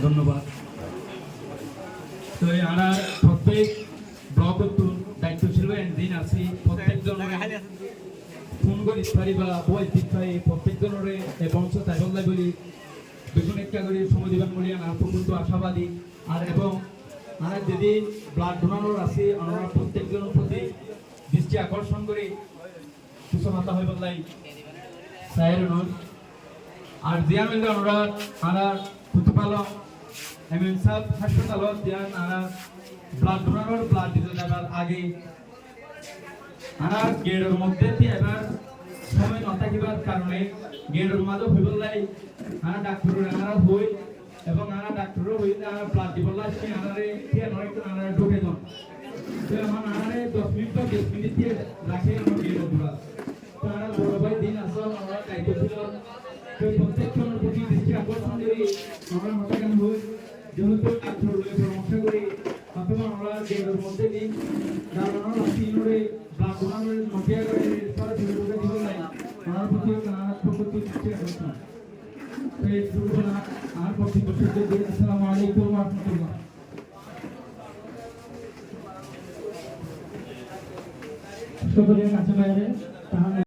ধন্যবাদ। তো আমরা প্রত্যেক ব্লক দায়িত্বশীল দিন আছি প্রত্যেকজন ফোন করে ইত্যাদি বা বই ইত্যাদি প্রত্যেকজনের বংশ তাইবল্লা বলি বেগুন একটা করে সময় দিবেন বলি আমরা পর্যন্ত আশাবাদী। আর এবং আমরা যেদিন ব্লাড ডোনার আছে আমরা প্রত্যেকজনের প্রতি দৃষ্টি আকর্ষণ করে কিছু মাথা হয়ে বদলাই সাহের আর জিয়া মিললে আমরা প্রতিপালক এমএম সাহেব হাসপাতালত দিয়ান আমরা ব্লাড ডোনার ব্লাড দিতে যাবার আগে আমরা গেটের মধ্যে এবার সময় না থাকিবার কারণে গেটের মাঝে হয়ে বললাই আমরা ডাক্তারের আমরা হই এবং আমরা ডাক্তারও হই আমরা ব্লাড দিবলাই আনারে আমরা ঢুকে যান তো আমার আনারে 10 মিনিট বা 20 মিনিট দিয়ে রাখে আমার গেটের পুরা তো আমরা বড় ভাই দিন আসল আমরা দায়িত্ব ছিল তো প্রত্যেকজনের প্রতি দৃষ্টি আকর্ষণ করি আমরা মাথা কেন হই যেহেতু ডাক্তার পরামর্শ করি অথবা আমরা গেটের মধ্যে দিই দাঁড়ানোর তিনরে ব্লাড ডোনারের মধ্যে করে পরে ঢুকে দিব নাই আমার প্রতি প্রতি দৃষ্টি আকর্ষণ তো এই দুর্ঘটনা আর প্রতি বছর আসসালামু আলাইকুম ওয়া রাহমাতুল্লাহ। সকলের কাছে বাইরে